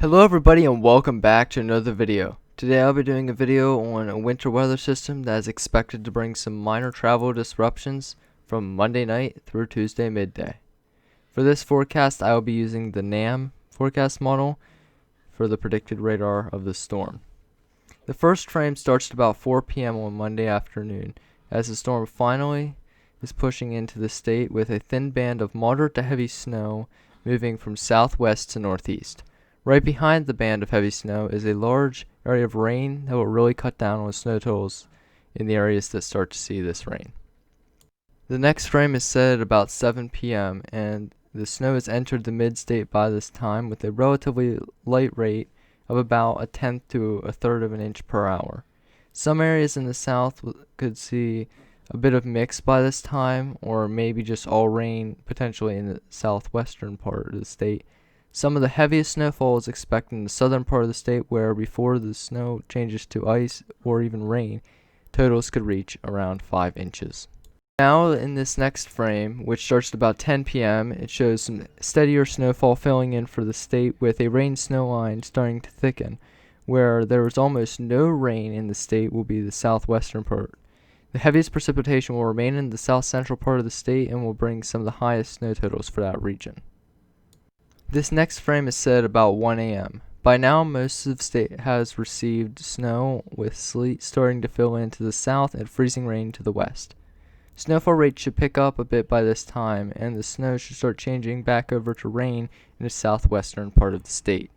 Hello everybody and welcome back to another video. Today I'll be doing a video on a winter weather system that is expected to bring some minor travel disruptions from Monday night through Tuesday midday. For this forecast I will be using the NAM forecast model for the predicted radar of the storm. The first frame starts at about 4 p.m. on Monday afternoon as the storm finally is pushing into the state with a thin band of moderate to heavy snow moving from southwest to northeast. Right behind the band of heavy snow is a large area of rain that will really cut down on snow totals in the areas that start to see this rain. The next frame is set at about 7 p.m. and the snow has entered the mid-state by this time with a relatively light rate of about a tenth to a third of an inch per hour. Some areas in the south could see a bit of mix by this time, or maybe just all rain potentially in the southwestern part of the state. Some of the heaviest snowfall is expected in the southern part of the state, where before the snow changes to ice or even rain, totals could reach around 5 inches. Now in this next frame, which starts at about 10 p.m., it shows some steadier snowfall filling in for the state with a rain-snow line starting to thicken. Where there is almost no rain in the state will be the southwestern part. The heaviest precipitation will remain in the south-central part of the state and will bring some of the highest snow totals for that region. This next frame is set at about 1 a.m. By now, most of the state has received snow, with sleet starting to fill into the south and freezing rain to the west. Snowfall rates should pick up a bit by this time, and the snow should start changing back over to rain in the southwestern part of the state.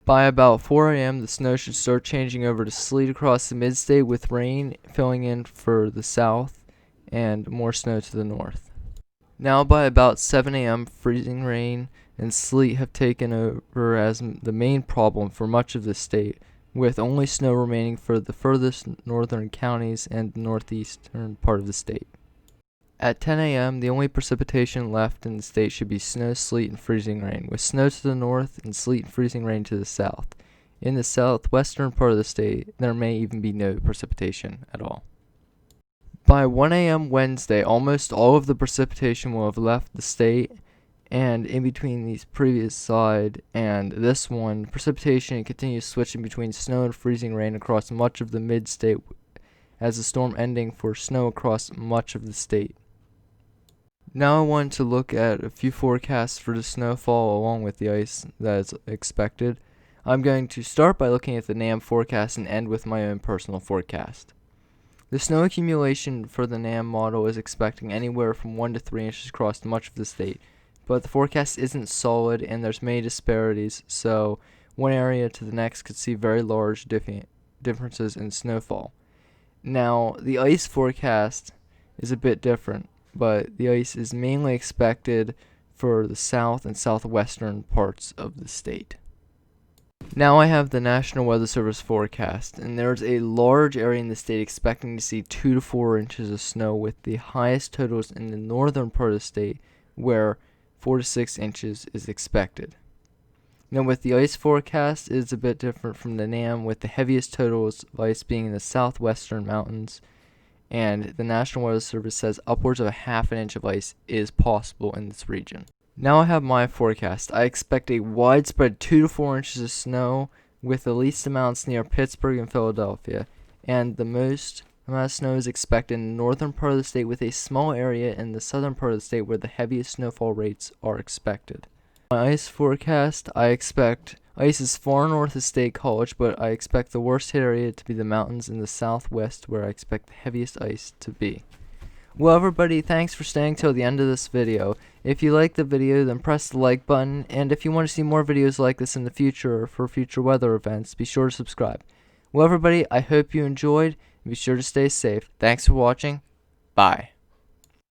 By about 4 a.m., the snow should start changing over to sleet across the mid-state, with rain filling in for the south and more snow to the north. Now by about 7 a.m., freezing rain and sleet have taken over as the main problem for much of the state, with only snow remaining for the furthest northern counties and the northeastern part of the state. At 10 a.m., the only precipitation left in the state should be snow, sleet, and freezing rain, with snow to the north and sleet and freezing rain to the south. In the southwestern part of the state, there may even be no precipitation at all. By 1 a.m. Wednesday, almost all of the precipitation will have left the state, and in between these previous slide and this one, precipitation continues switching between snow and freezing rain across much of the mid-state, as the storm ending for snow across much of the state. Now I want to look at a few forecasts for the snowfall along with the ice that is expected. I'm going to start by looking at the NAM forecast and end with my own personal forecast. The snow accumulation for the NAM model is expecting anywhere from 1 to 3 inches across much of the state, but the forecast isn't solid and there's many disparities, so one area to the next could see very large differences in snowfall. Now, the ice forecast is a bit different, but the ice is mainly expected for the south and southwestern parts of the state. Now I have the National Weather Service forecast, and there's a large area in the state expecting to see 2 to 4 inches of snow, with the highest totals in the northern part of the state, where 4 to 6 inches is expected. Now with the ice forecast, it is a bit different from the NAM, with the heaviest totals of ice being in the southwestern mountains, and the National Weather Service says upwards of a half an inch of ice is possible in this region. Now I have my forecast. I expect a widespread 2 to 4 inches of snow, with the least amounts near Pittsburgh and Philadelphia, and the most amount of snow is expected in the northern part of the state, with a small area in the southern part of the state where the heaviest snowfall rates are expected. My ice forecast, I expect ice is far north of State College, but I expect the worst hit area to be the mountains in the southwest, where I expect the heaviest ice to be. Well everybody, thanks for staying till the end of this video. If you liked the video, then press the like button, and if you want to see more videos like this in the future or for future weather events, be sure to subscribe. Well everybody, I hope you enjoyed, and be sure to stay safe. Thanks for watching. Bye.